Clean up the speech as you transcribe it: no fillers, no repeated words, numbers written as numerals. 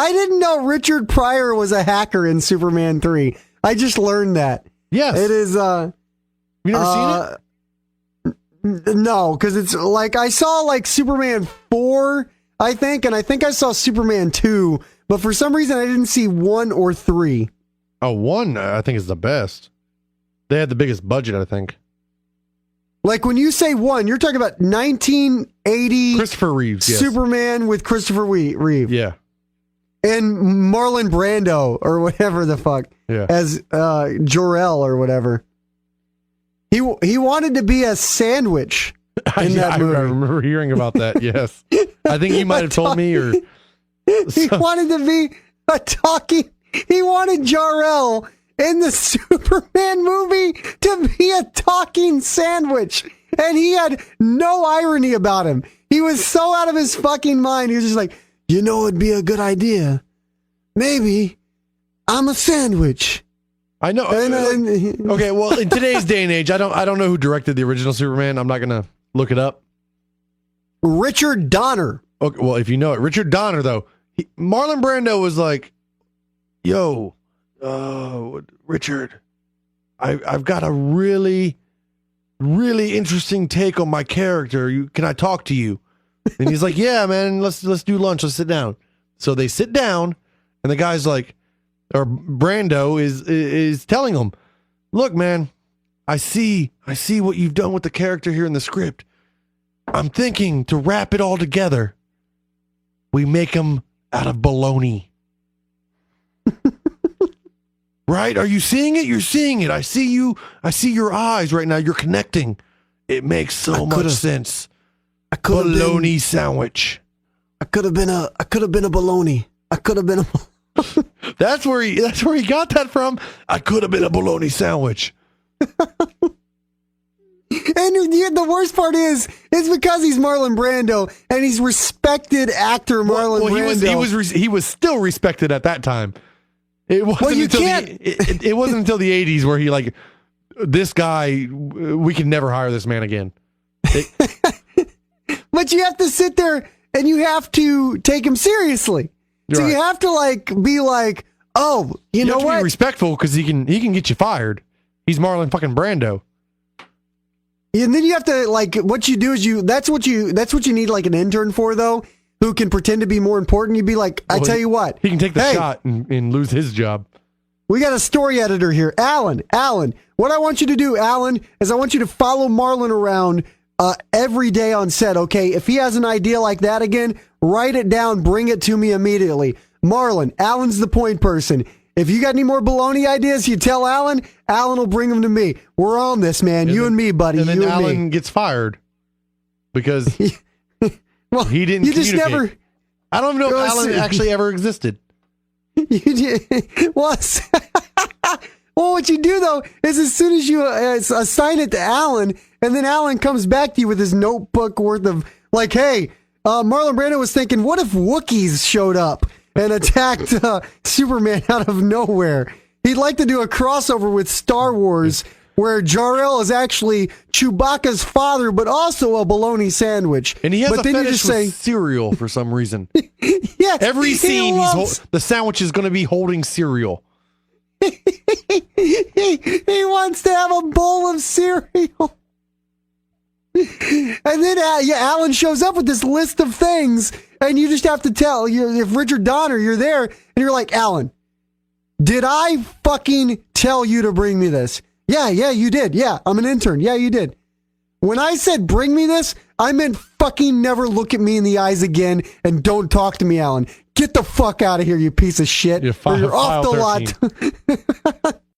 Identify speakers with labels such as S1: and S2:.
S1: I didn't know Richard Pryor was a hacker in Superman 3. I just learned that.
S2: Yes.
S1: It is,
S2: you never seen
S1: it? No, because it's like, I saw like Superman 4, I think, and I think I saw Superman 2, but for some reason I didn't see 1 or 3.
S2: Oh, 1, I think, is the best. They had the biggest budget, I think.
S1: Like when you say 1, you're talking about 1980
S2: Christopher Reeves, yes.
S1: Superman with Christopher Reeve.
S2: Yeah.
S1: And Marlon Brando, or whatever the fuck, as Jor-El or whatever. He wanted to be a sandwich in that movie.
S2: I remember hearing about that, yes. I think you might have told me. Or
S1: He wanted to be a talking... He wanted Jor-El in the Superman movie to be a talking sandwich. And he had no irony about him. He was so out of his fucking mind. He was just like, you know, it'd be a good idea. Maybe I'm a sandwich.
S2: I know. Okay, well, in today's day and age, I don't know who directed the original Superman. I'm not gonna look it up.
S1: Richard Donner.
S2: Okay, well, if you know it, Richard Donner though. Marlon Brando was like, "Yo, Richard, I've got a really, really interesting take on my character. Can I talk to you?" And he's like, "Yeah, man. Let's do lunch. Let's sit down." So they sit down, and the guy's like, or Brando is telling him, "Look, man, I see what you've done with the character here in the script. I'm thinking to wrap it all together, we make him out of baloney." Right? Are you seeing it? You're seeing it. I see you. I see your eyes right now. You're connecting. It makes so much sense. Bologna sandwich.
S1: I could have been a bologna. I could have been a.
S2: That's where he got that from. I could have been a bologna sandwich.
S1: And the worst part is, it's because he's Marlon Brando and he's respected actor Marlon Brando.
S2: He was still respected at that time. It wasn't it wasn't until the 80s where he like, this guy, we can never hire this man again.
S1: But you have to sit there and you have to take him seriously. So you have to like be like, oh, you know
S2: have to
S1: what?
S2: Be respectful because he can get you fired. He's Marlon fucking Brando.
S1: And then you have to like, what you do is that's what you need like an intern for though, who can pretend to be more important. You'd be like, I tell you what,
S2: he can take the shot and lose his job.
S1: We got a story editor here, Alan. What I want you to do, Alan, is I want you to follow Marlon around every day on set. Okay, if he has an idea like that again, write it down, bring it to me immediately. Marlon, Alan's the point person. If you got any more baloney ideas, you tell Alan. Alan will bring them to me. We're on this, man. And me, buddy.
S2: And then Alan gets fired because
S1: well,
S2: he didn't.
S1: You just never.
S2: I don't know if Alan actually ever existed.
S1: Well, what you do though is as soon as you assign it to Alan, and then Alan comes back to you with his notebook worth of like, hey, Marlon Brando was thinking, what if Wookiees showed up and attacked Superman out of nowhere? He'd like to do a crossover with Star Wars where Jor-El is actually Chewbacca's father, but also a bologna sandwich.
S2: And he has
S1: but
S2: a
S1: then
S2: fetish
S1: you just say,
S2: with cereal for some reason.
S1: Yes,
S2: every scene, the sandwich is going to be holding cereal.
S1: He wants to have a bowl of cereal. And then Alan shows up with this list of things, and you just have to tell, if Richard Donner, you're there, and you're like, Alan, did I fucking tell you to bring me this? Yeah, you did. Yeah, I'm an intern. Yeah, you did. When I said bring me this, I meant fucking never look at me in the eyes again and don't talk to me, Alan. Get the fuck out of here, you piece of shit.
S2: You're
S1: off the lot.